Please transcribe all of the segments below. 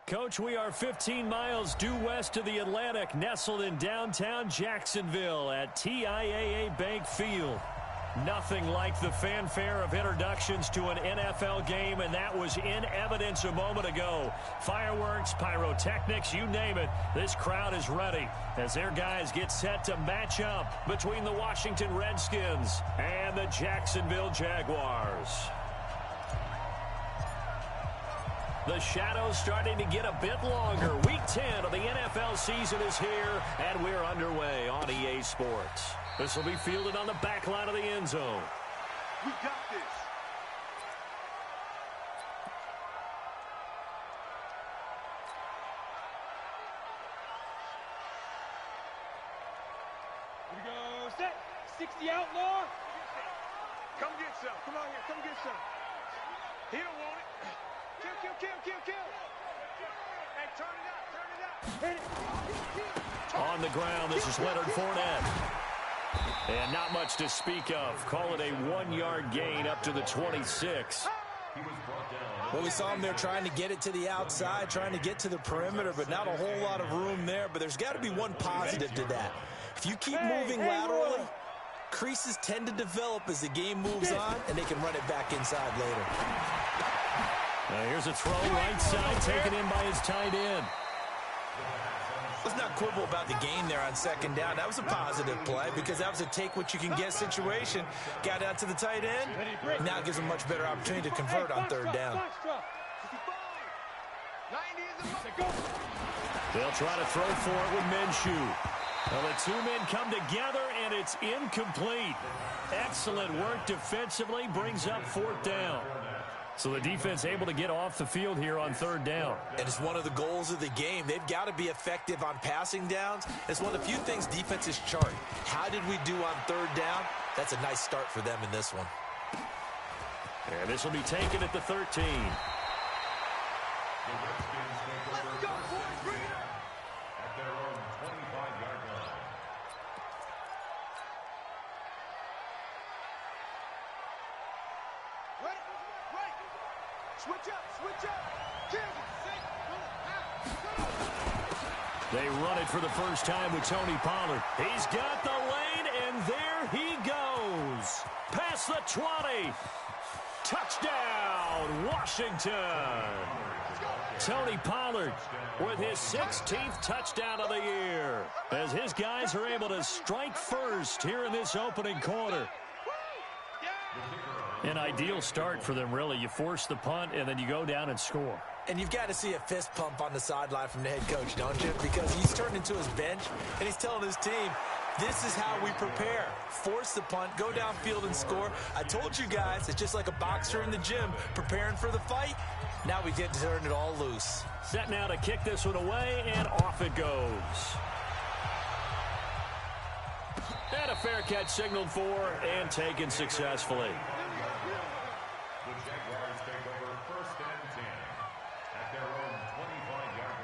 Coach, we are 15 miles due west of the Atlantic, nestled in downtown Jacksonville at TIAA Bank Field. Nothing like the fanfare of introductions to an NFL game, and that was in evidence a moment ago. Fireworks, pyrotechnics, you name it. This crowd is ready as their guys get set to match up between the Washington Redskins and the Jacksonville Jaguars. The shadow's starting to get a bit longer. Week 10 of the NFL season is here, and we're underway on EA Sports. This will be fielded on the back line of the end zone. We got this. Here we go. Set. 60 outlaw. Come get some. Come on here. Come get some. He don't want it. Kill. Hey, turn it up. On the ground, this is Leonard Fournette. And not much to speak of. Call it a 1-yard gain up to the 26. Well, we saw him there trying to get it to the outside, trying to get to the perimeter, but not a whole lot of room there. But there's got to be one positive to that. If you keep moving laterally, creases tend to develop as the game moves on, and they can run it back inside later. Now here's a throw right side taken in by his tight end. Let's not quibble about the gain there on second down. That was a positive play because that was a take-what-you-can-get situation. Got out to the tight end. Now gives him a much better opportunity to convert on third down. They'll try to throw for it with Minshew. Well, the two men come together, and it's incomplete. Excellent work defensively, brings up fourth down. So the defense able to get off the field here on third down. And it's one of the goals of the game. They've got to be effective on passing downs. It's one of the few things defenses chart. How did we do on third down? That's a nice start for them in this one. And this will be taken at the 13. They run it for the first time with Tony Pollard. He's got the lane, and there he goes. Past the 20. Touchdown, Washington. Tony Pollard with his 16th touchdown of the year as his guys are able to strike first here in this opening quarter. An ideal start for them, really. You force the punt, and then you go down and score. And you've got to see a fist pump on the sideline from the head coach, don't you? Because he's turned into his bench, and he's telling his team, this is how we prepare. Force the punt, go downfield and score. I told you guys, it's just like a boxer in the gym preparing for the fight. Now we get to turn it all loose. Set now to kick this one away, and off it goes. And a fair catch signaled for and taken successfully. The Jaguars take over first and 10 at their own 25-yard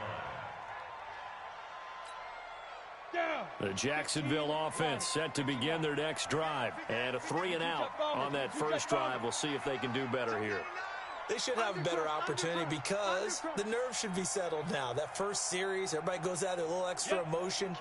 line. The Jacksonville offense set to begin their next drive. And a 3-and-out on that first drive. We'll see if they can do better here. They should have a better opportunity because the nerves should be settled now. That first series, everybody goes out there, a little extra emotion.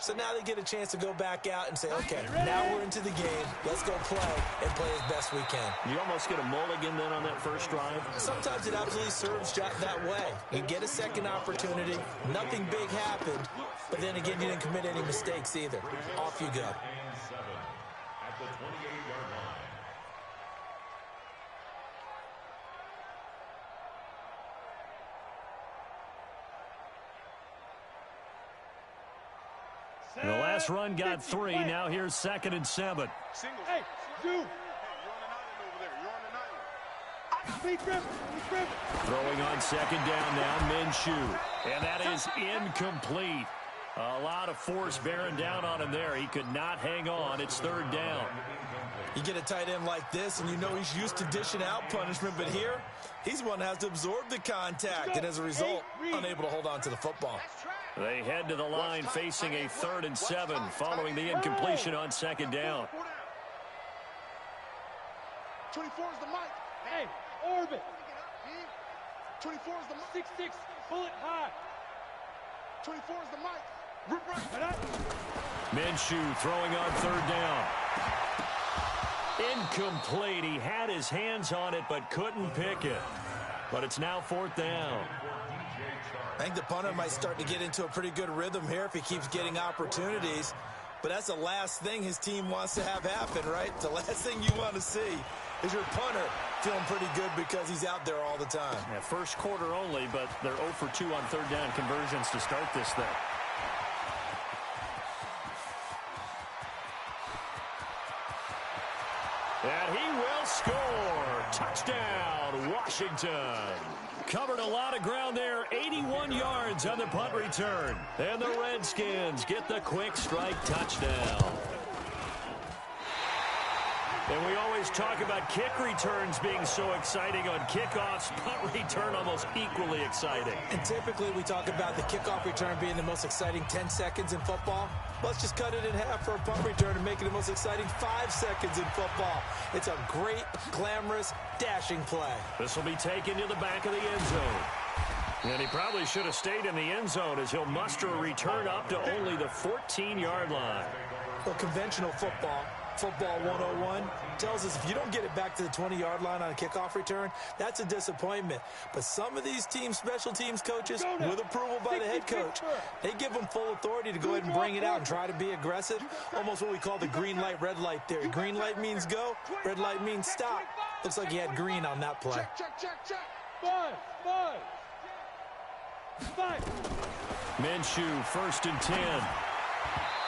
So now they get a chance to go back out and say, okay, now we're into the game. Let's go play and play as best we can. You almost get a mulligan then on that first drive? Sometimes it absolutely serves that way. You get a second opportunity. Nothing big happened. But then again, you didn't commit any mistakes either. Off you go. And 7 at the 28-yard line. The last run got 3. Now here's 2nd and 7. Hey, you. Throwing on 2nd down now, Minshew. And that is incomplete. A lot of force bearing down on him there. He could not hang on. It's 3rd down. You get a tight end like this, and you know he's used to dishing out punishment. But here, he's one that has to absorb the contact. And as a result, unable to hold on to the football. They head to the line facing a 3rd and 7 following the incompletion on 2nd down. 24 is the mic. Hey, orbit. 24 is the mic. 6'6", bullet high. 24 is the mic. Rip right. Minshew throwing on third down. Incomplete. He had his hands on it but couldn't pick it. But it's now fourth down. I think the punter might start to get into a pretty good rhythm here if he keeps getting opportunities. But that's the last thing his team wants to have happen, right? The last thing you want to see is your punter feeling pretty good because he's out there all the time. Yeah, first quarter only, but they're 0 for 2 on third down conversions to start this thing. And he will score. Touchdown, Washington. Covered a lot of ground there. 81 yards on the punt return. And the Redskins get the quick strike touchdown. And we always talk about kick returns being so exciting. On kickoffs, punt return almost equally exciting. And typically we talk about the kickoff return being the most exciting 10 seconds in football. Let's just cut it in half for a punt return and make it the most exciting 5 seconds in football. It's a great, glamorous, dashing play. This will be taken to the back of the end zone. And he probably should have stayed in the end zone as he'll muster a return up to only the 14-yard line. Well, conventional football 101, tells us if you don't get it back to the 20-yard line on a kickoff return, that's a disappointment. But some of these teams, special teams coaches, with approval by the head coach, they give them full authority to go ahead and bring it out and try to be aggressive. Almost what we call the green light, red light theory. Green light means go, red light means stop. Looks like he had green on that play. Five. Minshew, 1st and 10.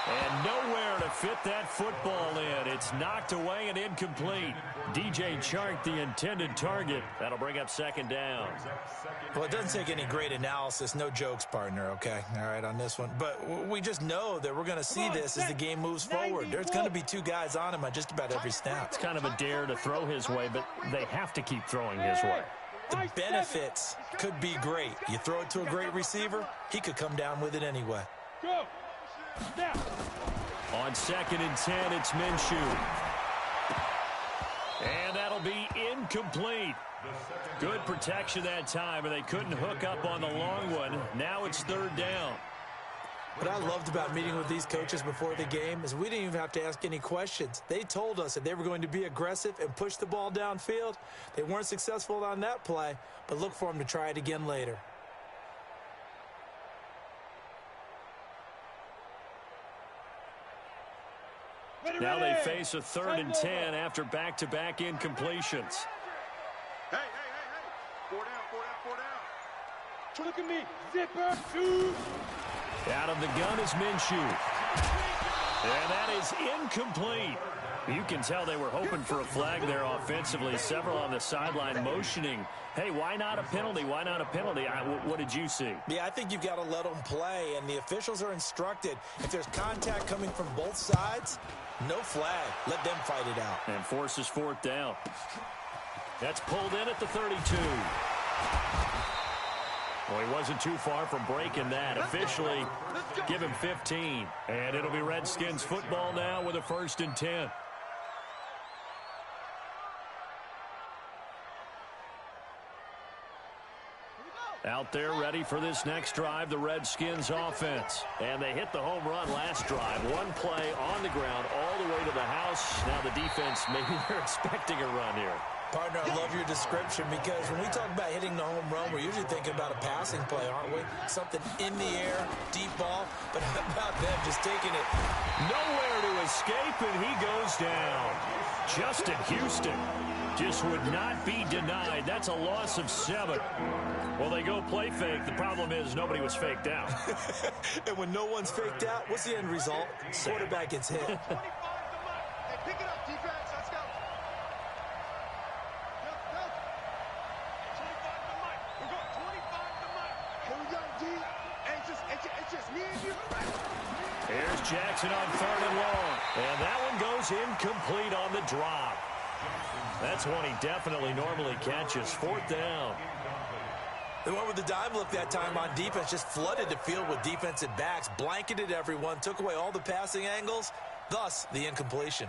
And nowhere to fit that football in. It's knocked away and incomplete. DJ Chark, the intended target. That'll bring up 2nd down. Well, it doesn't take any great analysis. No jokes, partner, okay? All right, on this one. But we just know that we're going to see this as the game moves forward. There's going to be 2 guys on him on just about every snap. It's kind of a dare to throw his way, but they have to keep throwing his way. The benefits could be great. You throw it to a great receiver, he could come down with it anyway. Go. Snap. On 2nd and 10, it's Minshew. And that'll be incomplete. Good protection that time, and they couldn't hook up on the long one. Now it's 3rd down. What I loved about meeting with these coaches before the game is we didn't even have to ask any questions. They told us that they were going to be aggressive and push the ball downfield. They weren't successful on that play, but look for them to try it again later. Now they face a 3rd and 10 after back-to-back incompletions. Hey. 4 down. Look at me. Zipper. 2. Out of the gun is Minshew. And that is incomplete. You can tell they were hoping for a flag there offensively. Several on the sideline motioning. Hey, why not a penalty? Why not a penalty? What did you see? Yeah, I think you've got to let them play, and the officials are instructed. If there's contact coming from both sides, no flag. Let them fight it out. And forces 4th down. That's pulled in at the 32. Well, he wasn't too far from breaking that. Officially, give him 15. And it'll be Redskins football now with a 1st and 10. Out there ready for this next drive, the Redskins offense. And they hit the home run last drive. One play on the ground all the way to the house. Now the defense, maybe they're expecting a run here. Partner, I love your description because when we talk about hitting the home run, we're usually thinking about a passing play, aren't we? Something in the air, deep ball, but how about them just taking it? Nowhere to escape, and he goes down. Justin Houston just would not be denied. That's a loss of 7. Well, they go play fake. The problem is nobody was faked out. And when no one's faked out, what's the end result? Quarterback gets hit. 25 to Mike. Hey, pick it up, defense. Let's go. Go. 25 to Mike. We're going 25 to Mike. Here we go, D. Hey, it's just me and you. Here's Jackson on 3rd and long. And that one goes incomplete on the drop. That's one he definitely normally catches. 4th down. The one with the dime look that time on defense just flooded the field with defensive backs, blanketed everyone, took away all the passing angles, thus the incompletion.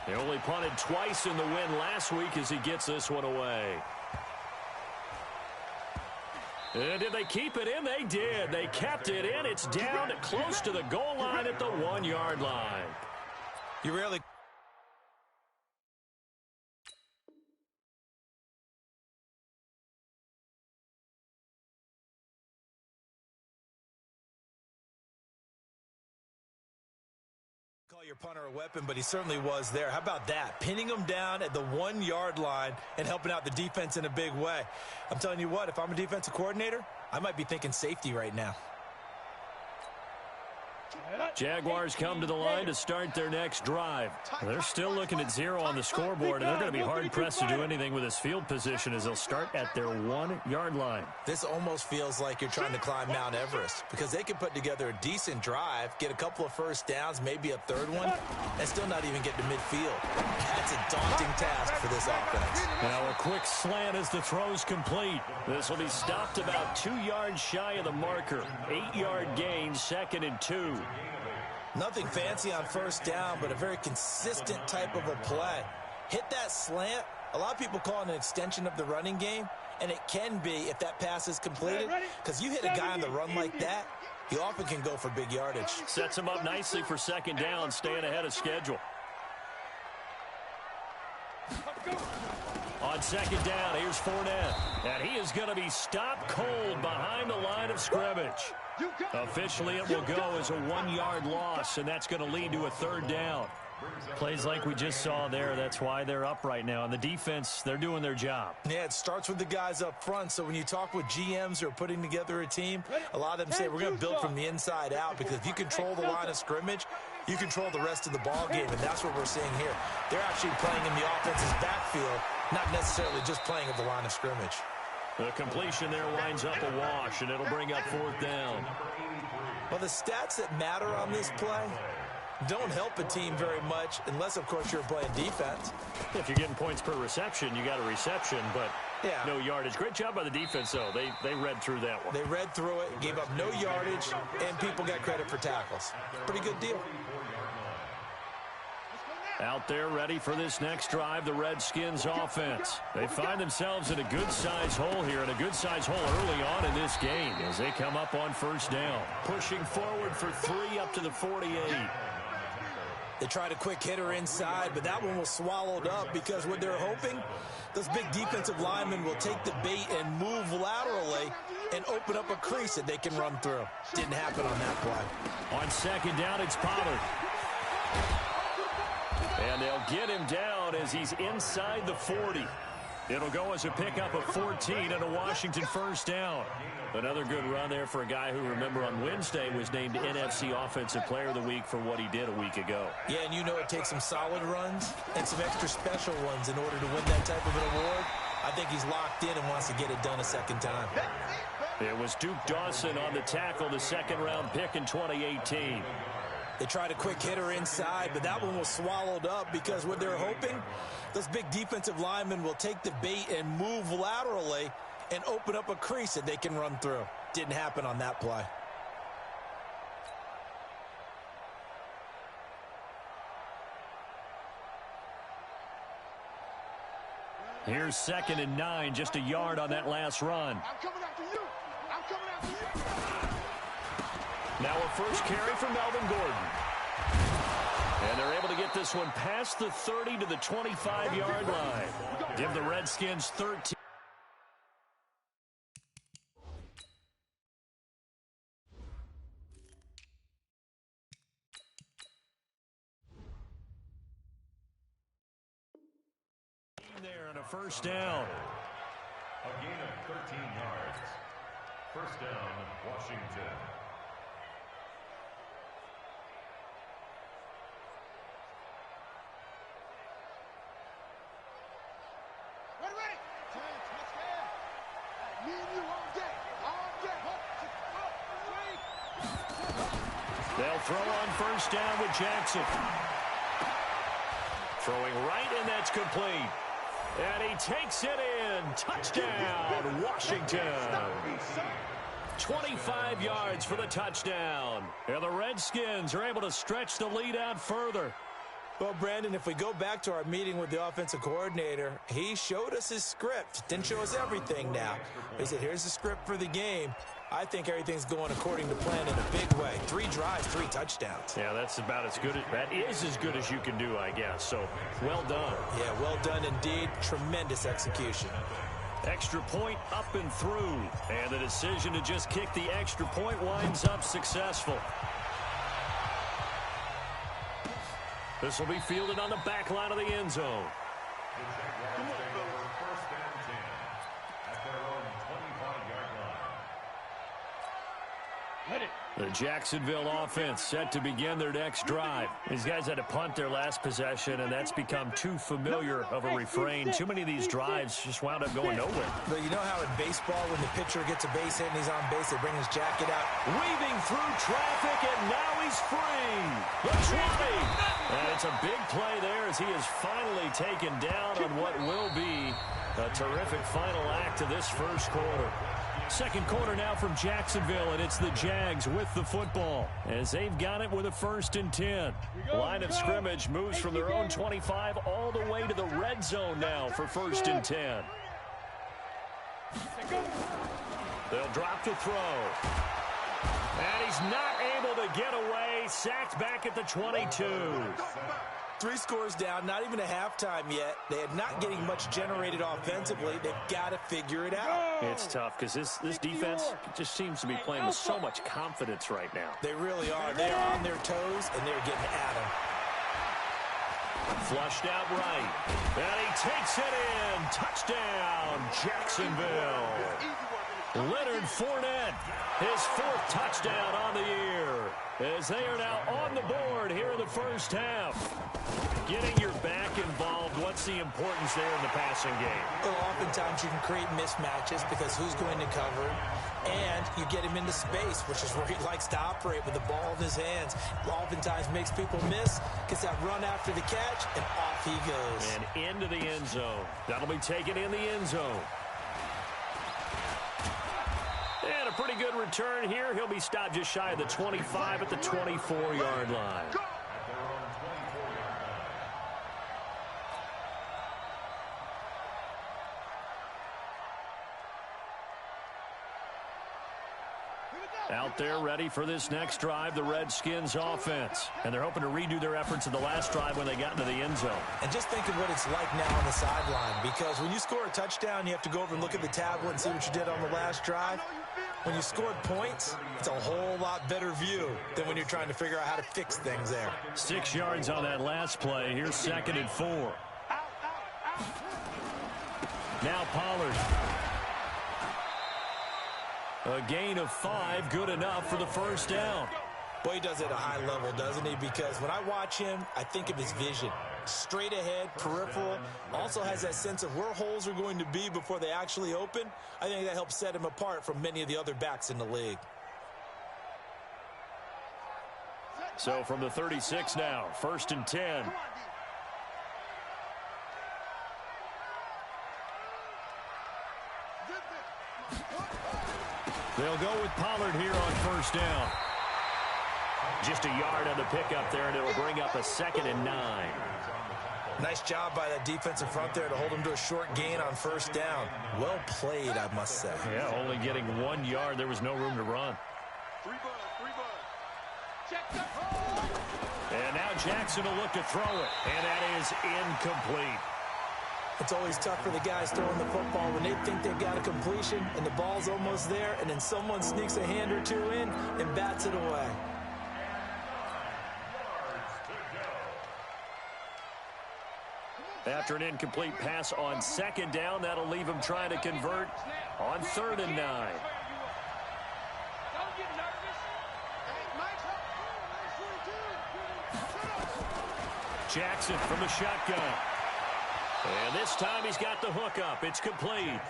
They only punted twice in the win last week as he gets this one away. And did they keep it in? They did. They kept it in. It's down close to the goal line at the 1-yard line. You rarely call your punter a weapon, but he certainly was there. How about that? Pinning him down at the 1-yard line and helping out the defense in a big way. I'm telling you what, if I'm a defensive coordinator, I might be thinking safety right now. Jaguars come to the line to start their next drive. They're still looking at 0 on the scoreboard, and they're going to be hard-pressed to do anything with his field position as they'll start at their 1-yard line. This almost feels like you're trying to climb Mount Everest because they can put together a decent drive, get a couple of first downs, maybe a third one, and still not even get to midfield. That's a daunting task for this offense. Now a quick slant as the throw's complete. This will be stopped about 2 yards shy of the marker. 8-yard gain, 2nd and 2. Nothing fancy on first down, but a very consistent type of a play. Hit that slant. A lot of people call it an extension of the running game, and it can be if that pass is completed, because you hit a guy on the run like that, he often can go for big yardage. Sets him up nicely for 2nd down, staying ahead of schedule. On 2nd down, here's Fournette, and he is going to be stopped cold behind the line of scrimmage. Officially, it will go as a 1-yard loss, and that's going to lead to a 3rd down. Plays like we just saw there. That's why they're up right now. And the defense, they're doing their job. Yeah, it starts with the guys up front. So when you talk with GMs who are putting together a team, a lot of them say we're going to build from the inside out, because if you control the line of scrimmage, you control the rest of the ball game, and that's what we're seeing here. They're actually playing in the offense's backfield, not necessarily just playing at the line of scrimmage. The completion there winds up a wash, and it'll bring up 4th down. Well, the stats that matter on this play don't help a team very much unless, of course, you're playing defense. If you're getting points per reception, you got a reception, but no yardage. Great job by the defense, though. They read through that one. They read through it, gave up no yardage, and people got credit for tackles. Pretty good deal. Out there ready for this next drive, the Redskins offense. They find themselves in a good-sized hole here, and a good-sized hole early on in this game as they come up on 1st down. Pushing forward for 3 up to the 48. They tried a quick hitter inside, but that one was swallowed up because what they're hoping, those big defensive linemen will take the bait and move laterally and open up a crease that they can run through. Didn't happen on that play. On 2nd down, it's Pollard. And they'll get him down as he's inside the 40. It'll go as a pickup of 14 and a Washington 1st down. Another good run there for a guy who, remember, on Wednesday was named NFC Offensive Player of the Week for what he did a week ago. Yeah, and you know it takes some solid runs and some extra special ones in order to win that type of an award. I think he's locked in and wants to get it done a 2nd time. It was Duke Dawson on the tackle, the 2nd-round pick in 2018. They tried a quick hitter inside, but that one was swallowed up because what they're hoping, those big defensive linemen will take the bait and move laterally and open up a crease that they can run through. Didn't happen on that play. Here's 2nd and 9, just a yard on that last run. I'm coming after you. I'm coming after you. Now a first carry for Melvin Gordon. And they're able to get this one past the 30 to the 25-yard line. Give the Redskins 13. There and a 1st down. A gain of 13 yards. 1st down, Washington. Ready. Me and you all day. They'll throw on 1st down with Jackson. Throwing right, and that's complete. And he takes it in. Touchdown, Washington. 25 yards for the touchdown. And the Redskins are able to stretch the lead out further. Well, Brandon, if we go back to our meeting with the offensive coordinator, he showed us his script. Didn't show us everything now. He said, here's the script for the game. I think everything's going according to plan in a big way. 3 drives, 3 touchdowns. Yeah, that's about as good. That is as good as you can do, I guess. So, well done. Yeah, well done indeed. Tremendous execution. Extra point up and through. And the decision to just kick the extra point winds up successful. This will be fielded on the back line of the end zone. First and 10 at their own 25-yard line. Let it. The Jacksonville offense set to begin their next drive. These guys had to punt their last possession, and that's become too familiar of a refrain. Too many of these drives just wound up going nowhere. But you know how in baseball, when the pitcher gets a base hit and he's on base, they bring his jacket out? Weaving through traffic, and now he's free. The 20. And it's a big play there as he is finally taken down on what will be a terrific final act of this first quarter. Second quarter now from Jacksonville, and it's the Jags with the football as they've got it with a 1st and 10. Line of scrimmage moves from their own 25 all the way to the red zone now for 1st and 10. They'll drop to throw. And he's not able to get away. Sacked back at the 22. 3 scores down, not even a halftime yet. They are not getting much generated offensively. They've got to figure it out. It's tough because this defense just seems to be playing with so much confidence right now. They really are. They are on their toes, and they're getting at them. Flushed out right. And he takes it in. Touchdown, Jacksonville. Leonard Fournette, his 4th touchdown on the year, as they are now on the board here in the first half. Getting your back involved, what's the importance there in the passing game? Well, oftentimes you can create mismatches because who's going to cover, and you get him into space, which is where he likes to operate with the ball in his hands. Oftentimes makes people miss, gets that run after the catch, and off he goes. And into the end zone. That'll be taken in the end zone. And a pretty good return here. He'll be stopped just shy of the 25 at the 24-yard line. Out there ready for this next drive, the Redskins offense. And they're hoping to redo their efforts in the last drive when they got into the end zone. And just think of what it's like now on the sideline, because when you score a touchdown, you have to go over and look at the tablet and see what you did on the last drive. When you scored points, it's a whole lot better view than when you're trying to figure out how to fix things there. 6 yards on that last play. Here's 2nd and 4. Now Pollard. A gain of 5, good enough for the first down. Boy, he does it at a high level, doesn't he? Because when I watch him, I think of his vision. Straight ahead, peripheral. Also has that sense of where holes are going to be before they actually open. I think that helps set him apart from many of the other backs in the league. So from the 36 now, 1st and 10. They'll go with Pollard here on 1st down. Just a yard on the pickup there, and it'll bring up a 2nd and 9. Nice job by that defensive front there to hold him to a short gain on 1st down. Well played, I must say. Yeah, only getting 1 yard. There was no room to run. And now Jackson will look to throw it, and that is incomplete. It's always tough for the guys throwing the football when they think they've got a completion and the ball's almost there, and then someone sneaks a hand or two in and bats it away. After an incomplete pass on 2nd down, that'll leave him trying to convert on 3rd and 9. Jackson from the shotgun. And this time he's got the hook up. It's complete.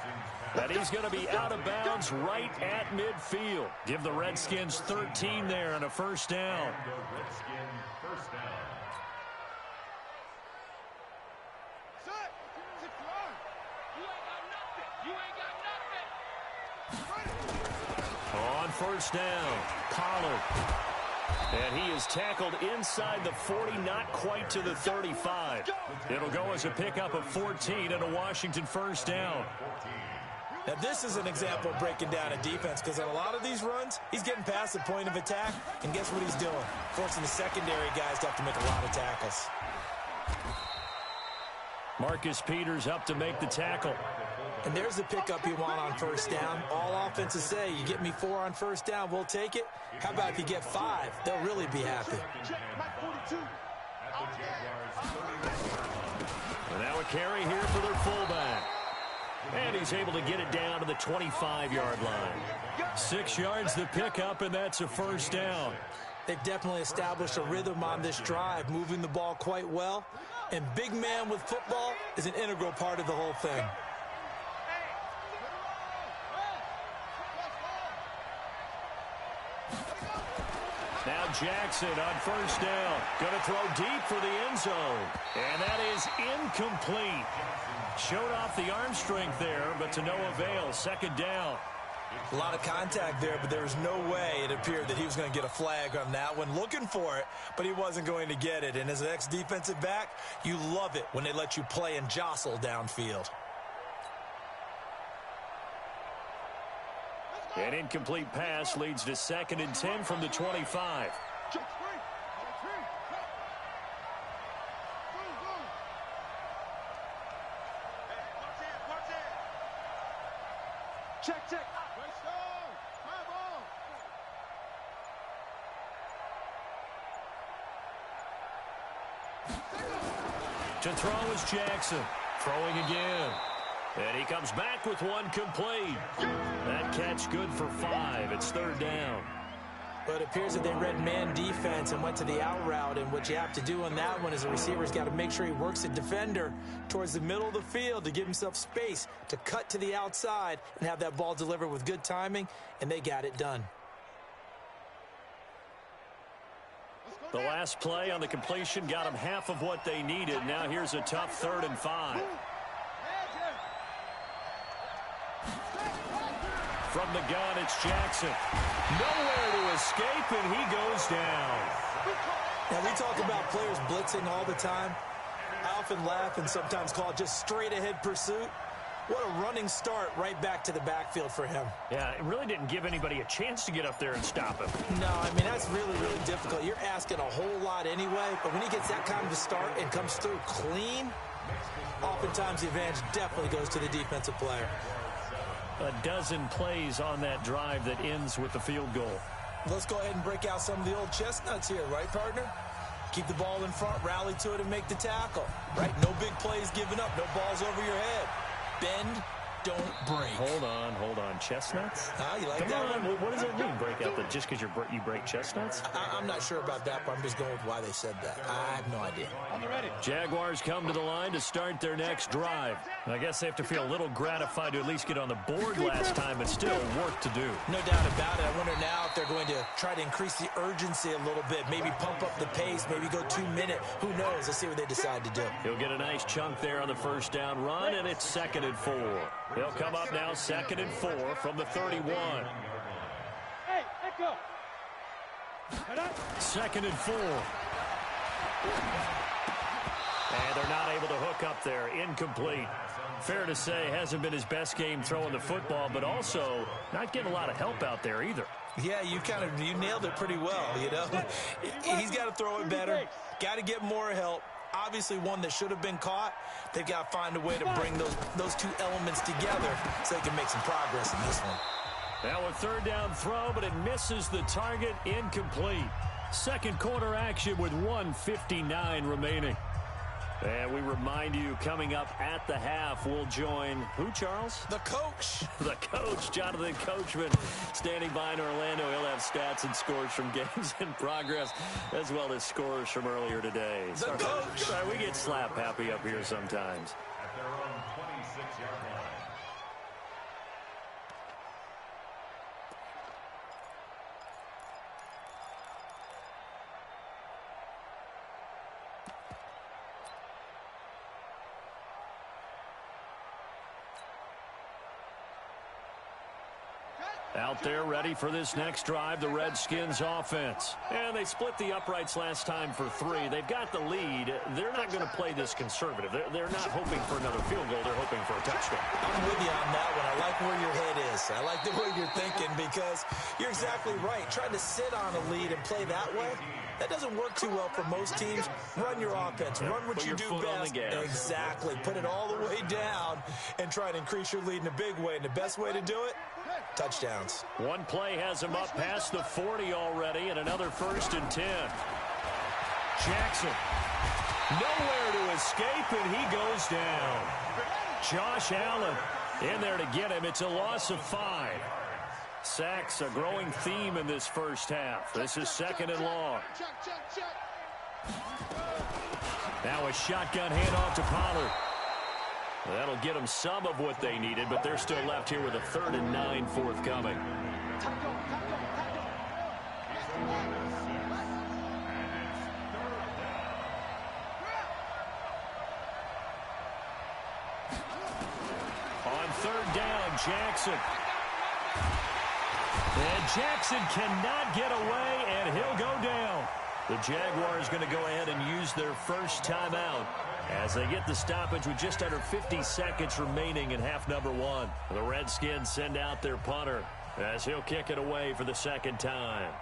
And he's going to be out of bounds right at midfield. Give the Redskins 13 there and a 1st down. On 1st down, Pollard. And he is tackled inside the 40, not quite to the 35. It'll go as a pickup of 14 and a Washington first down. Now, this is an example of breaking down a defense, because on a lot of these runs, he's getting past the point of attack, and guess what he's doing? Forcing the secondary guys to have to make a lot of tackles. Marcus Peters up to make the tackle. And there's the pickup you want on first down. All offenses say, you get me 4 on first down, we'll take it. How about if you get 5? They'll really be happy. And now a carry here for their fullback. And he's able to get it down to the 25-yard line. 6 yards the pickup, and that's a first down. They've definitely established a rhythm on this drive, moving the ball quite well. And big man with football is an integral part of the whole thing. Now Jackson on first down. Going to throw deep for the end zone. And that is incomplete. Showed off the arm strength there, but to no avail. Second down. A lot of contact there, but there was no way it appeared that he was going to get a flag on that one. Looking for it, but he wasn't going to get it. And as an ex-defensive back, you love it when they let you play and jostle downfield. An incomplete pass leads to 2nd and 10 from the 25. Check, check. To throw is Jackson. Throwing again. And he comes back with one complete. That catch good for 5. It's 3rd down. But it appears that they read man defense and went to the out route. And what you have to do on that one is the receiver's got to make sure he works the defender towards the middle of the field to give himself space to cut to the outside and have that ball delivered with good timing. And they got it done. The last play on the completion got them half of what they needed. Now here's a tough 3rd and 5. From the gun, it's Jackson. Nowhere to escape, and he goes down. Now, we talk about players blitzing all the time. I often laugh and sometimes call it just straight-ahead pursuit. What a running start right back to the backfield for him. Yeah, it really didn't give anybody a chance to get up there and stop him. No, I mean, that's really, really difficult. You're asking a whole lot anyway, but when he gets that kind of a start and comes through clean, oftentimes the advantage definitely goes to the defensive player. A dozen plays on that drive that ends with the field goal. Let's go ahead and break out some of the old chestnuts here, right, partner? Keep the ball in front, rally to it, and make the tackle. Right? No big plays given up, no balls over your head. Bend, don't break. Hold on. Chestnuts? You like Come that on. one? What does that mean, break out? Just because you break chestnuts? I'm not sure about that, but I'm just going with why they said that. I have no idea. On the ready. Jaguars come to the line to start their next drive. I guess they have to feel a little gratified to at least get on the board last time, but still work to do. No doubt about it. I wonder now if they're going to try to increase the urgency a little bit, maybe pump up the pace, maybe go 2 minute. Who knows? Let's see what they decide to do. He'll get a nice chunk there on the first down run, and it's 2nd and 4. They'll come up now 2nd and 4 from the 31. Hey, echo. 2nd and 4. And they're not able to hook up there. Incomplete. Fair to say, hasn't been his best game throwing the football, but also not getting a lot of help out there either. Yeah, you nailed it pretty well, you know. He's got to throw it better. Got to get more help. Obviously one that should have been caught. They've got to find a way to bring those two elements together so they can make some progress in this one. Now a 3rd down throw, but it misses the target. Incomplete. Second quarter action with 1:59 remaining. And we remind you, coming up at the half, we'll join who, Charles? The coach. The coach, Jonathan Coachman, standing by in Orlando. He'll have stats and scores from games in progress, as well as scores from earlier today. The coach. Sorry, we get slap happy up here sometimes. At their own 26-yard line. Out there ready for this next drive, the Redskins offense. And they split the uprights last time for 3. They've got the lead. They're not going to play this conservative. They're not hoping for another field goal. They're hoping for a touchdown. I'm with you on that one. I like where your head is. I like the way you're thinking because you're exactly right. Trying to sit on a lead and play that way, that doesn't work too well for most teams. Run your offense. Run what you do best. Exactly. Put it all the way down and try to increase your lead in a big way. And the best way to do it, touchdowns. One play has him up past the 40 already, and another 1st and 10. Jackson, nowhere to escape, and he goes down. Josh Allen in there to get him. It's a loss of 5. Sacks, a growing theme in this first half. This is 2nd and long. Now a shotgun handoff to Pollard. That'll get them some of what they needed, but they're still left here with a 3rd and 9 forthcoming. On 3rd down, Jackson. And Jackson cannot get away, and he'll go down. The Jaguars going to go ahead and use their first timeout as they get the stoppage with just under 50 seconds remaining in half number 1. The Redskins send out their punter as he'll kick it away for the 2nd time.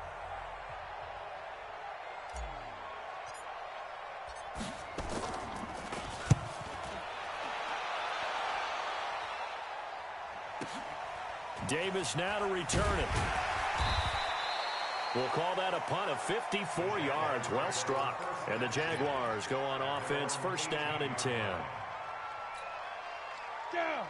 Davis now to return it. We'll call that a punt of 54 yards. Well struck. And the Jaguars go on offense, 1st down and 10.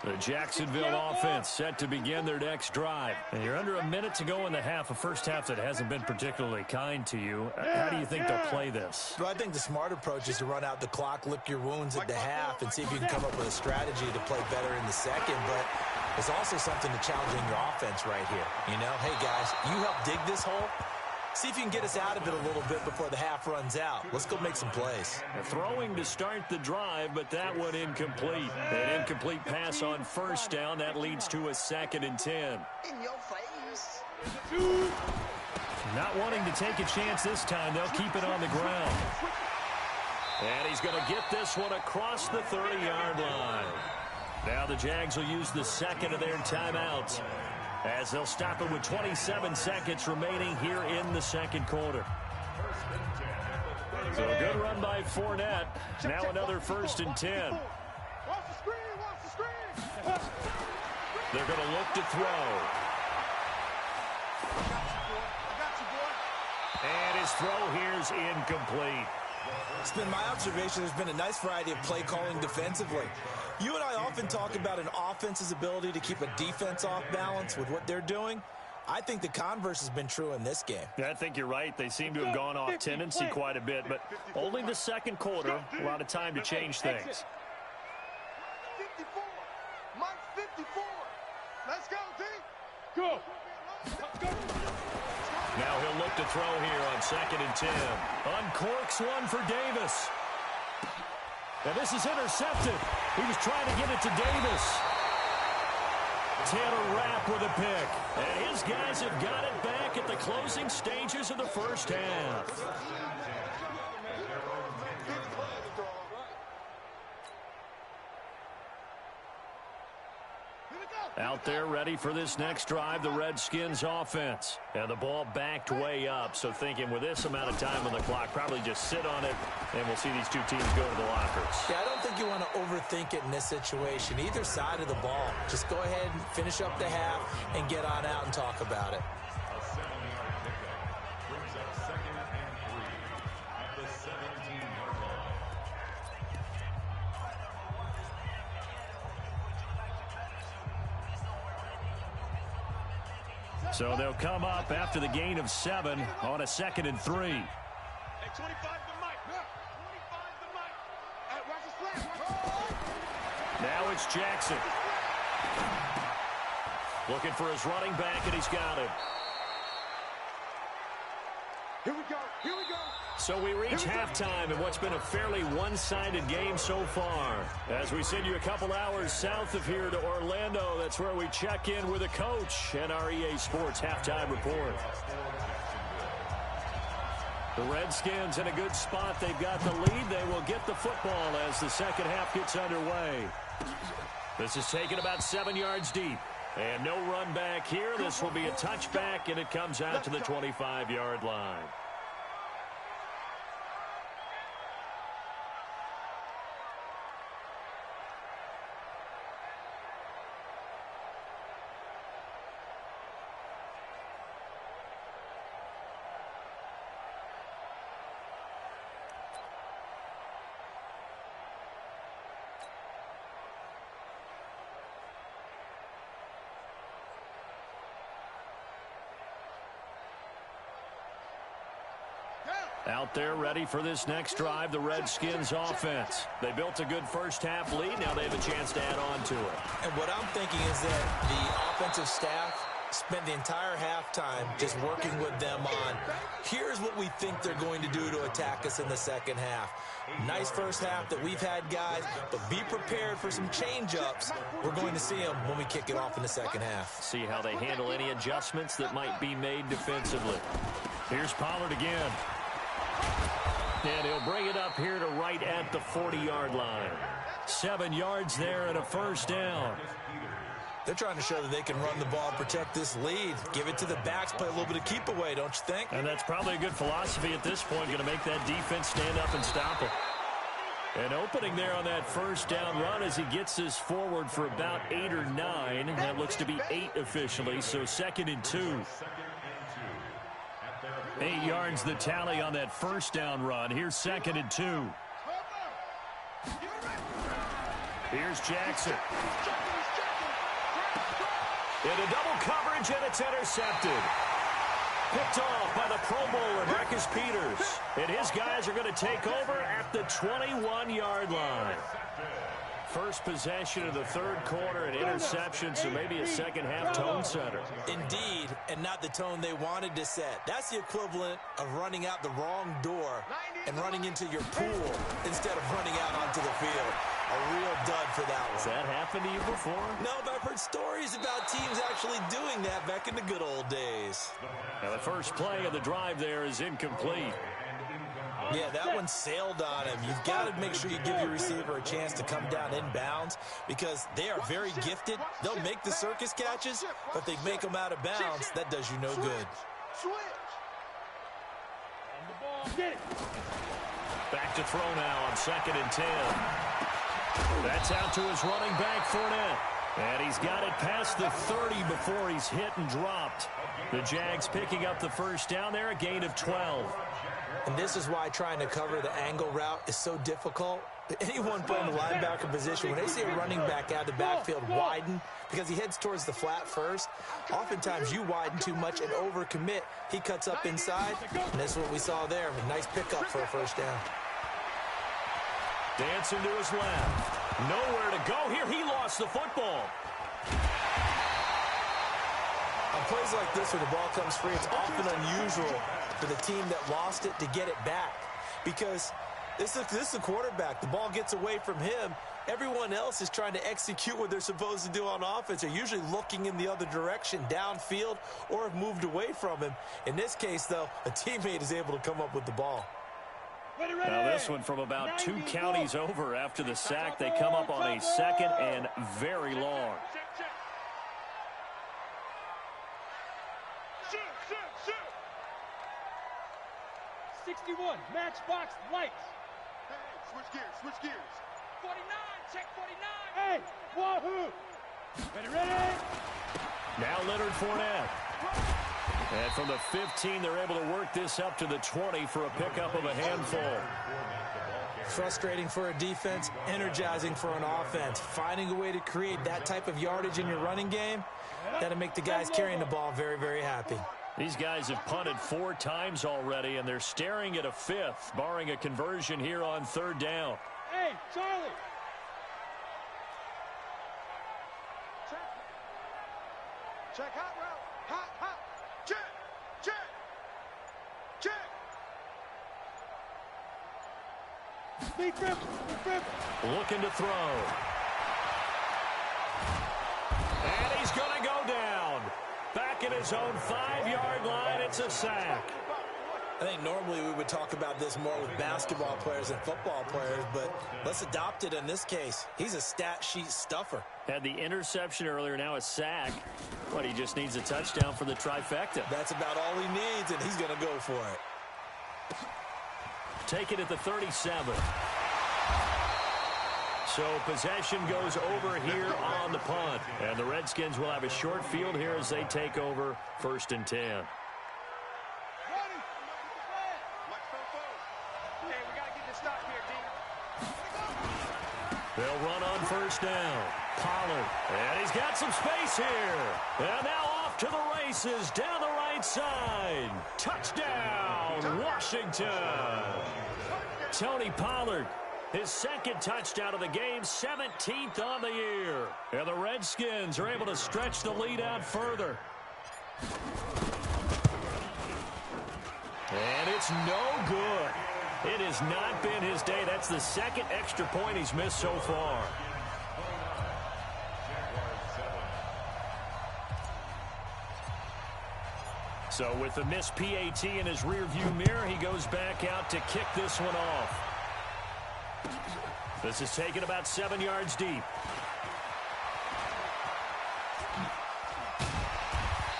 The Jacksonville offense set to begin their next drive. And you're under a minute to go in the half, a first half that hasn't been particularly kind to you. How do you think they'll play this? Well, I think the smart approach is to run out the clock, lick your wounds at the half, and see if you can come up with a strategy to play better in the second. But there's also something to challenging your offense right here. You know, hey, guys, you help dig this hole. See if you can get us out of it a little bit before the half runs out. Let's go make some plays. Throwing to start the drive, but that one incomplete. An incomplete pass on 1st down. That leads to a 2nd and 10. In your face. Not wanting to take a chance this time. They'll keep it on the ground. And he's going to get this one across the 30-yard line. Now the Jags will use the 2nd of their timeouts as they'll stop it with 27 seconds remaining here in the 2nd quarter. So a good run by Fournette. Now another 1st and 10. They're going to look to throw. And his throw here's incomplete. It's been my observation there's been a nice variety of play calling defensively. You and I often talk about an offense's ability to keep a defense off balance with what they're doing. I think the converse has been true in this game. Yeah, I think you're right. They seem to have gone off tendency quite a bit, but only the 2nd quarter, a lot of time to change things. 54. Mike 54. Let's go, D. Go. Now he'll look to throw here on 2nd and 10. Uncorks one for Davis. And this is intercepted. He was trying to get it to Davis. Taylor Rapp with a pick. And his guys have got it back at the closing stages of the first half. Out there ready for this next drive, the Redskins offense. And the ball backed way up, so thinking with this amount of time on the clock, probably just sit on it, and we'll see these two teams go to the lockers. Yeah, I don't think you want to overthink it in this situation. Either side of the ball. Just go ahead and finish up the half and get on out and talk about it. A 7-yard pickup brings up 2nd and 3 at the 17-yard line. So they'll come up after the gain of 7 on a 2nd and 3. Hey, 25 to Mike. 25 to Mike. Hey, watch his flag. Now it's Jackson. Looking for his running back, and he's got it. Here we go. Here we go. So we reach halftime in what's been a fairly one-sided game so far. As we send you a couple hours south of here to Orlando, that's where we check in with a coach and our EA Sports halftime report. The Redskins in a good spot. They've got the lead. They will get the football as the second half gets underway. This is taken about 7 yards deep. And no run back here. This will be a touchback, and it comes out to the 25-yard line. Out there ready for this next drive, the Redskins offense. They built a good first-half lead. Now they have a chance to add on to it. And what I'm thinking is that the offensive staff spent the entire halftime just working with them on, here's what we think they're going to do to attack us in the second half. Nice first half that we've had, guys, but be prepared for some change-ups. We're going to see them when we kick it off in the second half. See how they handle any adjustments that might be made defensively. Here's Pollard again. And he'll bring it up here to right at the 40-yard line. 7 yards there and a first down. They're trying to show that they can run the ball and protect this lead. Give it to the backs, play a little bit of keep away, don't you think? And that's probably a good philosophy at this point, going to make that defense stand up and stop it. An opening there on that first down run as he gets this forward for about 8 or 9. That looks to be 8 officially, so 2nd and 2. 8 yards the tally on that first down run. Here's 2nd and 2. Here's Jackson. Into double coverage, and it's intercepted. Picked off by the Pro Bowler, Marcus Peters. And his guys are going to take over at the 21-yard line. First possession of the third quarter, an interception, so maybe a second-half tone setter. Indeed, and not the tone they wanted to set. That's the equivalent of running out the wrong door and running into your pool instead of running out onto the field. A real dud for that one. Has that happened to you before? No, but I've heard stories about teams actually doing that back in the good old days. Now the first play of the drive there is incomplete. Yeah, that one sailed on him. You've got to make sure you give your receiver a chance to come down inbounds because they are very gifted. They'll make the circus catches, but they make them out of bounds. That does you no good. Back to throw now on 2nd and 10. That's out to his running back, Fournette. And he's got it past the 30 before he's hit and dropped. The Jags picking up the first down there, a gain of 12. And this is why trying to cover the angle route is so difficult. Anyone playing the linebacker position, when they see a running back out of the backfield widen, because he heads towards the flat first, oftentimes you widen too much and overcommit. He cuts up inside, and this is what we saw there. A nice pickup for a first down. Dancing to his left. Nowhere to go here. He lost the football. On plays like this where the ball comes free, it's often unusual for the team that lost it to get it back. Because this is a quarterback. The ball gets away from him. Everyone else is trying to execute what they're supposed to do on offense. They're usually looking in the other direction, downfield, or have moved away from him. In this case, though, a teammate is able to come up with the ball. Now this one from about 2 counties over after the sack. They come up on a 2nd and very long. 61, matchbox lights. Hey, switch gears. 49, check 49. Hey, wahoo. Ready. Now Leonard Fournette. And from the 15, they're able to work this up to the 20 for a pickup of a handful. Frustrating for a defense, energizing for an offense. Finding a way to create that type of yardage in your running game, that'll make the guys carrying the ball very, very happy. These guys have punted 4 times already, and they're staring at a 5th, barring a conversion here on 3rd down. Hey, Charlie. Check hot route. Hot. Check. Looking to throw. And he's going to go down. Back at his own 5-yard line, it's a sack. I think normally we would talk about this more with basketball players and football players, but let's adopt it in this case. He's a stat sheet stuffer. Had the interception earlier, now a sack. But he just needs a touchdown for the trifecta. That's about all he needs, and he's going to go for it. Take it at the 37. So possession goes over here on the punt. And the Redskins will have a short field here as they take over 1st and 10. They'll run on 1st down. Pollard. And he's got some space here. And now off to the races down the right side. Touchdown, Washington. Tony Pollard, his 2nd touchdown of the game, 17th on the year. And the Redskins are able to stretch the lead out further. And it's no good. It has not been his day. That's the 2nd extra point he's missed so far. So with the missed PAT in his rearview mirror, he goes back out to kick this one off. This is taken about 7 yards deep.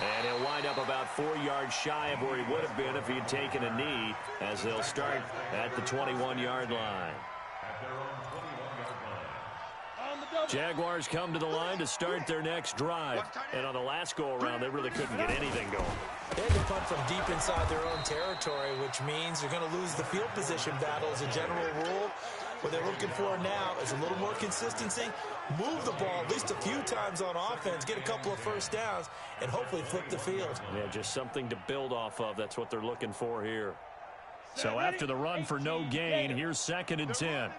And he'll wind up about 4 yards shy of where he would have been if he had taken a knee, as they'll start at the 21-yard line. Jaguars come to the line to start their next drive. And on the last go-around, they really couldn't get anything going. They had to punt from deep inside their own territory, which means you're going to lose the field position battle as a general rule. What they're looking for now is a little more consistency, move the ball at least a few times on offense, get a couple of 1st downs, and hopefully flip the field. Yeah, just something to build off of. That's what they're looking for here. So after the run for no gain, here's 2nd and 10.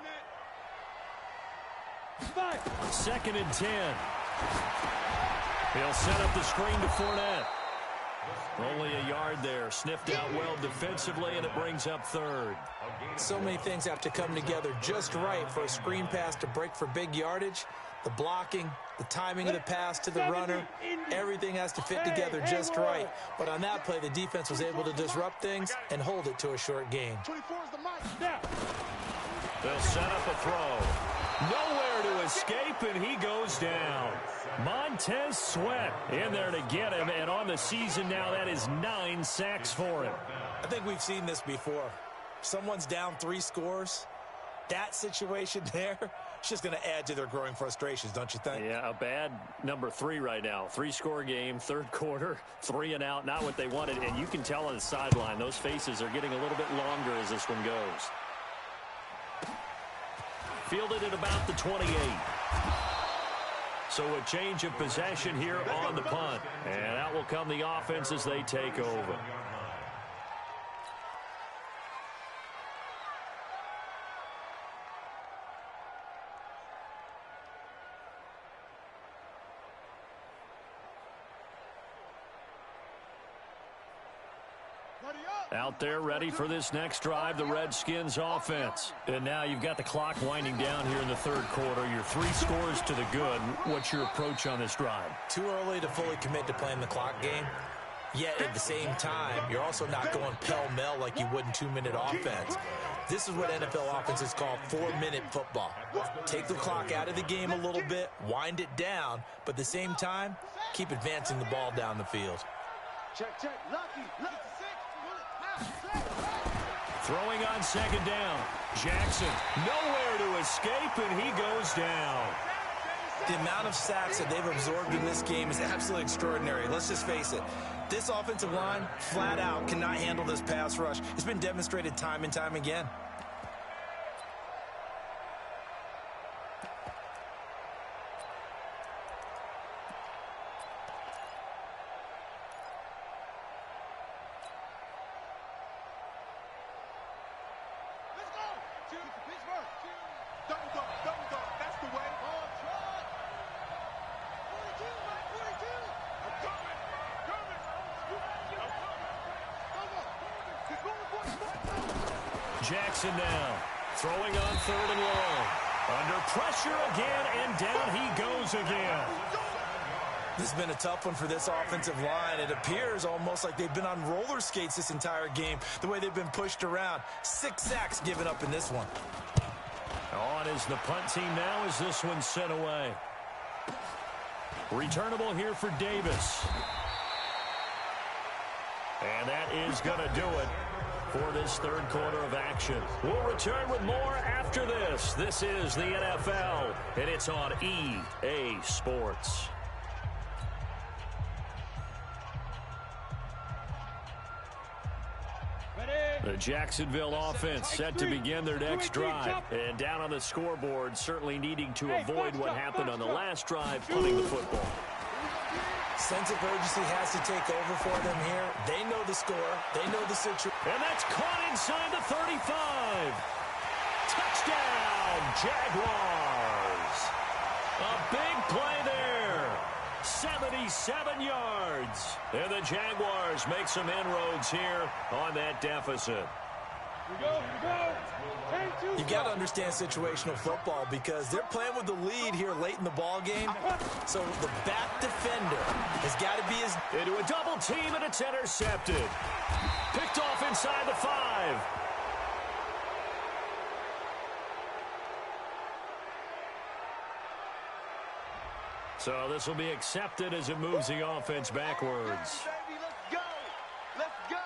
2nd and 10. He'll set up the screen to Fournette. Only a yard there. Sniffed out well defensively, and it brings up 3rd. So many things have to come together just right for a screen pass to break for big yardage. The blocking, the timing of the pass to the runner, everything has to fit together just right. But on that play, the defense was able to disrupt things and hold it to a short gain. They'll set up a throw. Nowhere to escape, and he goes down. Montez Sweat in there to get him, and on the season now, that is 9 sacks for him. I think we've seen this before. Someone's down 3 scores. That situation there, it's just going to add to their growing frustrations, don't you think? Yeah, a bad number 3 right now. 3-score game, 3rd quarter, 3 and out, not what they wanted. And you can tell on the sideline, those faces are getting a little bit longer as this one goes. Fielded at about the 28. So a change of possession here on the punt. And out will come the offense as they take over. Out there ready for this next drive, the Redskins offense. And now you've got the clock winding down here in the 3rd quarter. You're 3 scores to the good. What's your approach on this drive? Too early to fully commit to playing the clock game. Yet at the same time, you're also not going pell-mell like you would in 2-minute offense. This is what NFL offenses call 4-minute football. Take the clock out of the game a little bit, wind it down, but at the same time, keep advancing the ball down the field. Check. Lucky. Throwing on 2nd down. Jackson nowhere to escape, and he goes down. The amount of sacks that they've absorbed in this game is absolutely extraordinary. Let's just face it. This offensive line, flat out, cannot handle this pass rush. It's been demonstrated time and time again. Jackson now. Throwing on 3rd and long. Under pressure again, and down he goes again. This has been a tough one for this offensive line. It appears almost like they've been on roller skates this entire game, the way they've been pushed around. 6 sacks given up in this one. On is the punt team now as this one's sent away. Returnable here for Davis. And that is going to do it for this 3rd quarter of action. We'll return with more after this. This is the NFL, and it's on EA Sports. The Jacksonville offense set to begin their next drive. And down on the scoreboard, certainly needing to avoid what happened on the last drive, punting the football. Sense of urgency has to take over for them here. They know the score. They know the situation. And that's caught inside the 35. Touchdown, Jaguars. A big play there. 77 yards. And the Jaguars make some inroads here on that deficit. You got to understand situational football because they're playing with the lead here late in the ball game. So the back defender has got to be his... Into a double team, and it's intercepted. Picked off inside the 5. So this will be accepted as it moves the offense backwards. Baby, let's go. Let's go.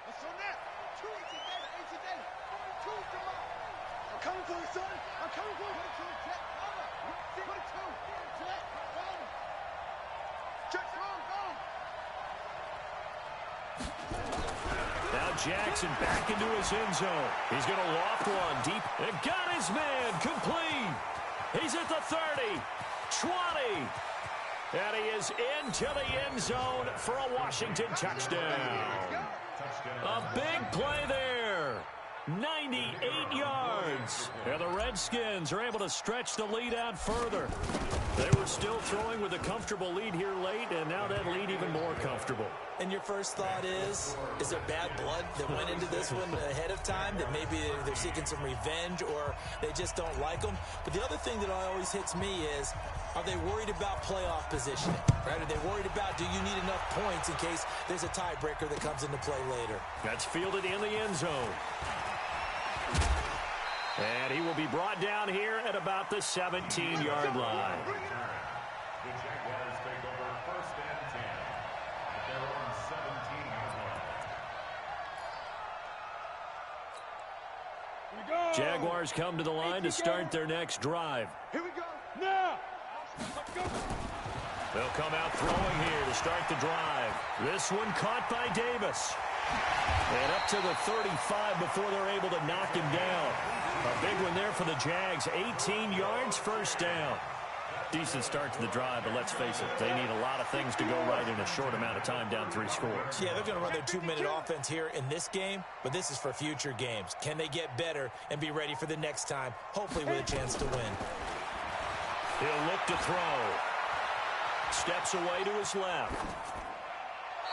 What's on that? 2 today. 2 tomorrow. I'm coming for you, son. I'm coming for you. 22. Check wrong. Now Jackson back into his end zone. He's going to loft one deep. And got his man complete. He's at the 30, 20. And he is into the end zone for a Washington touchdown. A big play there. 98 yards. And the Redskins are able to stretch the lead out further. They were still throwing with a comfortable lead here late, and now that lead even more comfortable. And your first thought is there bad blood that went into this one ahead of time, that maybe they're seeking some revenge or they just don't like them? But the other thing that always hits me is, are they worried about playoff positioning? Right? Are they worried about, do you need enough points in case there's a tiebreaker that comes into play later? That's fielded in the end zone. And he will be brought down here at about the 17-yard line. The Jaguars take over 1st and 10. At their own 17-yard line. Jaguars come to the line to start their next drive. Here we go. Now. Let's go. They'll come out throwing here to start the drive. This one caught by Davis. And up to the 35 before they're able to knock him down. A big one there for the Jags. 18 yards, 1st down. Decent start to the drive, but let's face it, they need a lot of things to go right in a short amount of time, down 3 scores. Yeah, they're going to run their 2-minute offense here in this game, but this is for future games. Can they get better and be ready for the next time, hopefully with a chance to win? He'll look to throw. Steps away to his left.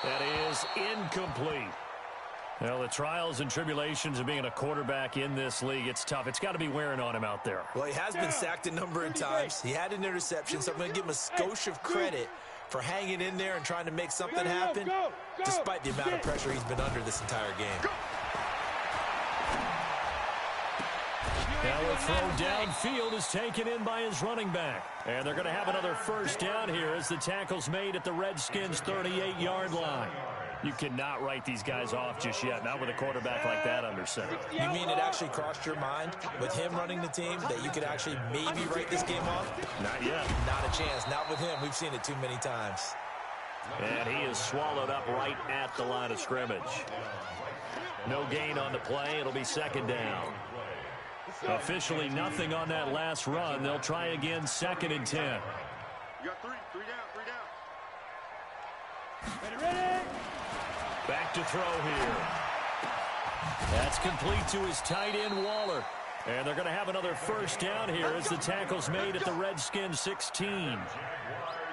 That is incomplete. Well, the trials and tribulations of being a quarterback in this league, it's tough. It's got to be wearing on him out there. Well, he has been sacked a number of times. He had an interception, so I'm going to give him a skosh of credit for hanging in there and trying to make something happen, despite the amount of pressure he's been under this entire game. Now a throw downfield is taken in by his running back. And they're going to have another 1st down here as the tackle's made at the Redskins' 38-yard line. You cannot write these guys off just yet, not with a quarterback like that under center. You mean it actually crossed your mind with him running the team that you could actually maybe write this game off? Not yet. Not a chance. Not with him. We've seen it too many times. And he is swallowed up right at the line of scrimmage. No gain on the play. It'll be 2nd down. Officially nothing on that last run. They'll try again, 2nd and 10. You got 3 down. Ready? Back to throw here. That's complete to his tight end, Waller. And they're going to have another 1st down here as the tackle's made at the Redskins' 16.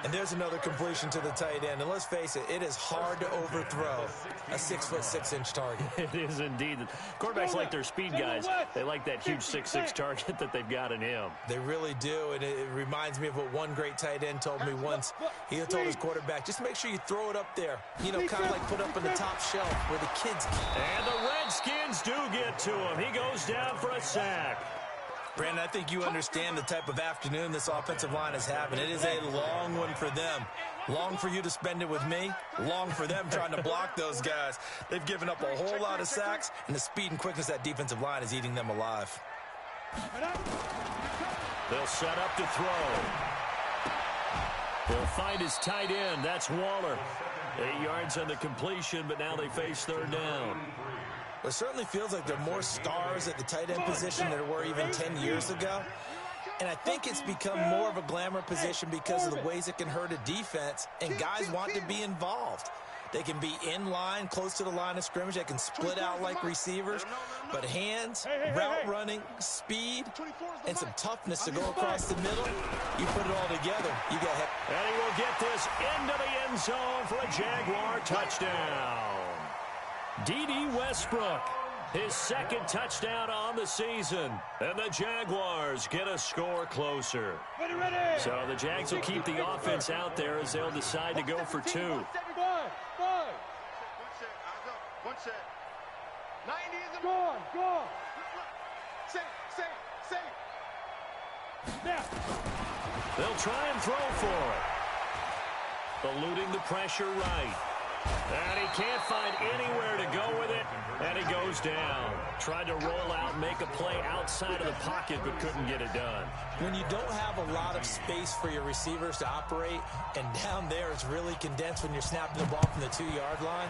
And there's another completion to the tight end. And let's face it, it is hard to overthrow a 6'6" target. It is indeed. Quarterbacks like their speed guys. They like that huge 6'6" target that they've got in him. They really do, and it reminds me of what one great tight end told me once. He told his quarterback, just make sure you throw it up there. You know, kind of like put up on the top shelf where the kids can. And the Redskins do get to him. He goes down for a sack. Brandon, I think you understand the type of afternoon this offensive line is having. It is a long one for them. Long for you to spend it with me. Long for them trying to block those guys. They've given up a whole lot of sacks, and the speed and quickness of that defensive line is eating them alive. They'll set up to throw. He'll find his tight end. That's Waller. 8 yards on the completion, but now they face third down. It certainly feels like there are more stars at the tight end position than there were even 10 years ago. And I think it's become more of a glamour position because of the ways it can hurt a defense, and guys want to be involved. They can be in line, close to the line of scrimmage. They can split out like receivers. But hands, route running, speed, and some toughness to go across the middle, you put it all together, you get hit. And he will get this into the end zone for a Jaguar touchdown. D.D. Westbrook, his second touchdown on the season. And the Jaguars get a score closer. So the Jags will keep the offense out there as they'll decide to go for two. One set. 90 is a go. Say. Now. They'll try and throw for it. Eluding the pressure right. And he can't find anywhere to go with it. And he goes down. Tried to roll out, make a play outside of the pocket, but couldn't get it done. When you don't have a lot of space for your receivers to operate, and down there it's really condensed when you're snapping the ball from the 2-yard line,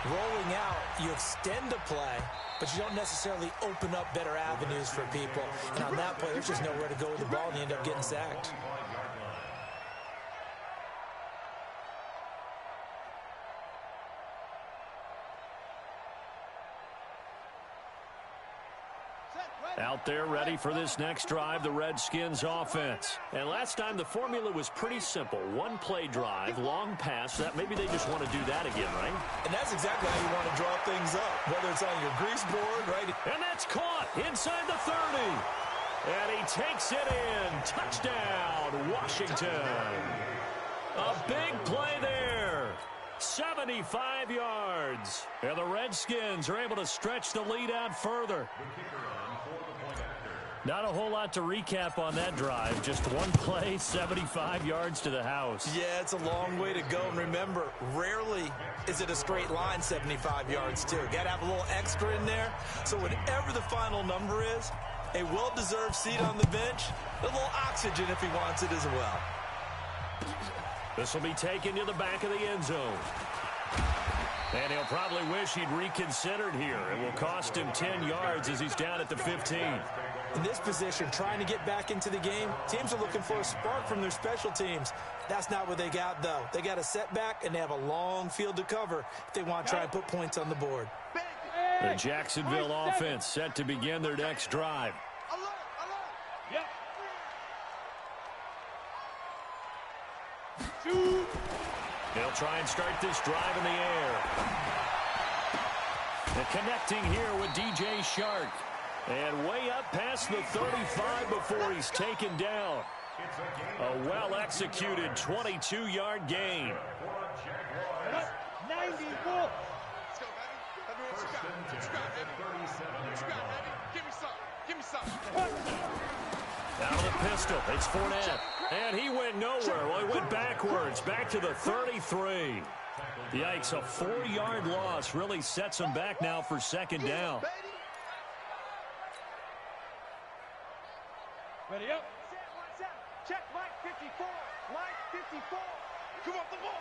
rolling out, you extend the play, but you don't necessarily open up better avenues for people. And on that play, there's just nowhere to go with the ball, and you end up getting sacked. Out there ready for this next drive, the Redskins offense. And last time the formula was pretty simple. One play drive, long pass. That maybe they just want to do that again, right? And that's exactly how you want to draw things up, whether it's on your grease board, right? And that's caught inside the 30. And he takes it in. Touchdown, Washington. A big play there. 75 yards. And the Redskins are able to stretch the lead out further. Not a whole lot to recap on that drive. Just one play, 75 yards to the house. Yeah, it's a long way to go. And remember, rarely is it a straight line 75 yards, too. Got to have a little extra in there. So whatever the final number is, a well-deserved seat on the bench, a little oxygen if he wants it as well. This will be taken to the back of the end zone. And he'll probably wish he'd reconsidered here. It will cost him 10 yards as he's down at the 15. In this position, trying to get back into the game, teams are looking for a spark from their special teams. That's not what they got, though. They got a setback, and they have a long field to cover if they want to try and put points on the board. The Jacksonville offense set to begin their next drive. Yep. Shoot. They'll try and start this drive in the air. And connecting here with DJ Shark. And way up past the 35 before he's taken down. A well-executed 22-yard gain. 90 Let's bull. go, baby. What you got, baby? What you got, baby? Give me some. Out of the pistol, it's Fournette. And he went nowhere. Well, he went backwards, back to the 33. Yikes, a 4-yard loss really sets him back now for second down. Ready up. Check Mike 54. Mike 54. Come up the ball.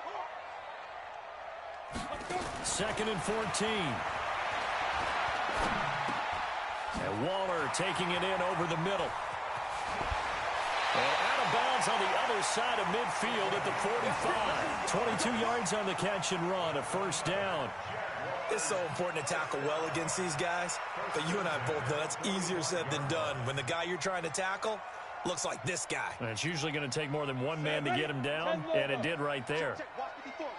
Second and 14. And Waller taking it in over the middle. And out of bounds on the other side of midfield at the 45. 22 yards on the catch and run, a first down. It's so important to tackle well against these guys, but you and I both know that's easier said than done. When the guy you're trying to tackle Looks like this guy. And it's usually going to take more than one man to get him down, and it did right there.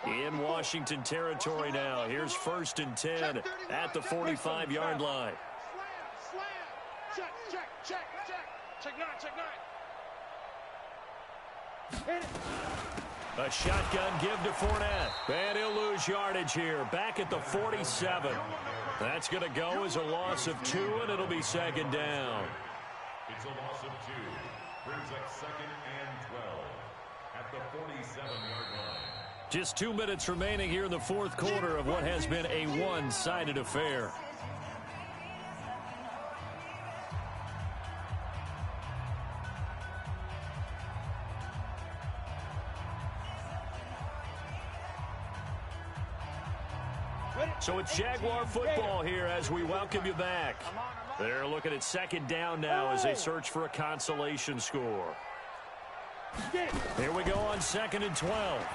In Washington territory now. Here's 1st and 10 at the 45-yard line. Slam. Check. Check 9. Hit it. A shotgun give to Fournette. And he'll lose yardage here. Back at the 47. That's going to go as a loss of 2, and it'll be 2nd down. It's a loss of 2. Brings up 2nd and 12 at the 47-yard line. Just 2 minutes remaining here in the 4th quarter of what has been a one-sided affair. So it's Jaguar football here as we welcome you back. They're looking at 2nd down now as they search for a consolation score. Here we go on 2nd and 12.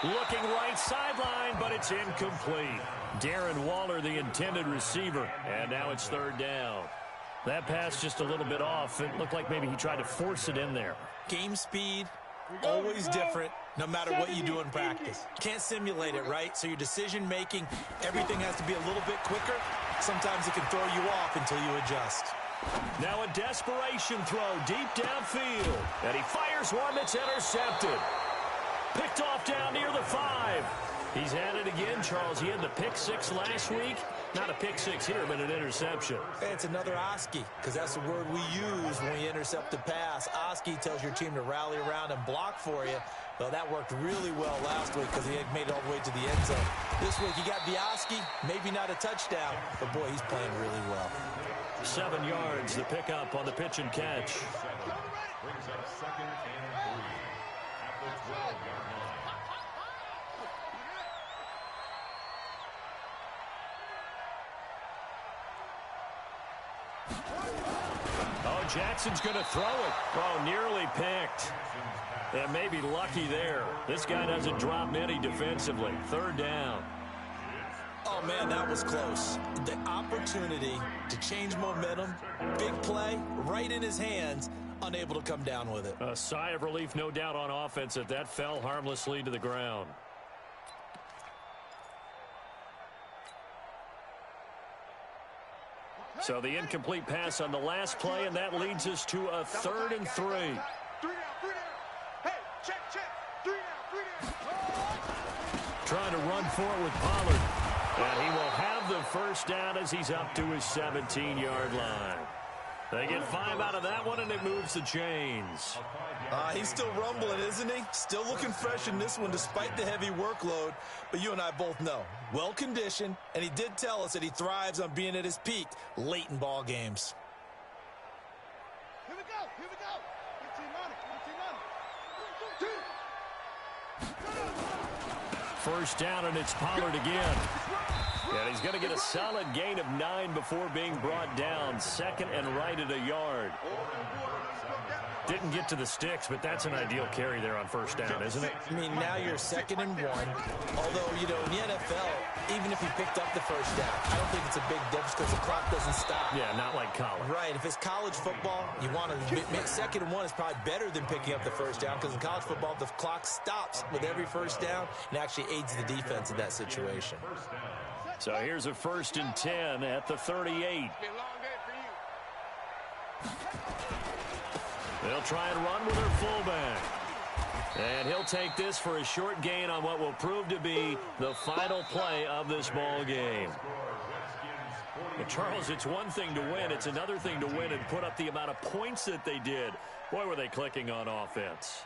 Looking right sideline, but it's incomplete. Darren Waller, the intended receiver, and now it's 3rd down. That pass just a little bit off. It looked like maybe he tried to force it in there. Game speed, always different, no matter what you do in practice. Can't simulate it, right? So your decision-making, everything has to be a little bit quicker. Sometimes it can throw you off until you adjust. Now a desperation throw deep downfield. And he fires one that's intercepted. Picked off down near the 5. He's had it again, Charles. He had the pick 6 last week. Not a pick 6 here, but an interception. Hey, it's another Oski, because that's the word we use when we intercept the pass. Oski tells your team to rally around and block for you. Well, that worked really well last week because he had made it all the way to the end zone. This week, he got the Oski, maybe not a touchdown, but boy, he's playing really well. 7 yards, the pickup on the pitch and catch. Brings up 2nd and 3 at the 12-yard line. Oh, Jackson's going to throw it. Oh, nearly picked. And maybe lucky there. This guy doesn't drop many defensively. 3rd down. Oh, man, that was close. The opportunity to change momentum, big play, right in his hands, unable to come down with it. A sigh of relief, no doubt, on offense that fell harmlessly to the ground. So the incomplete pass on the last play, and that leads us to a 3rd and 3. 3 down. Hey, check. 3 down. Trying to run for it with Pollard. And he will have the 1st down as he's up to his 17-yard line. They get 5 out of that one, and it moves the chains. He's still rumbling, isn't he? Still looking fresh in this one despite the heavy workload. But you and I both know, well-conditioned, and he did tell us that he thrives on being at his peak late in ball games. Here we go. 1st down, and it's Pollard again. And he's going to get a solid gain of 9 before being brought down. 2nd and right at a yard. Didn't get to the sticks, but that's an ideal carry there on 1st down, isn't it? I mean, now you're 2nd and 1. Although, you know, in the NFL, even if he picked up the 1st down, I don't think it's a big difference because the clock doesn't stop. Yeah, not like college. Right. If it's college football, you want to make 2nd and 1 is probably better than picking up the 1st down because in college football, the clock stops with every 1st down and actually aids the defense in that situation. So here's a 1st and 10 at the 38. Be a long day for you. They'll try and run with their fullback. And he'll take this for a short gain on what will prove to be the final play of this ball game. But Charles, it's one thing to win. It's another thing to win and put up the amount of points that they did. Boy, were they clicking on offense.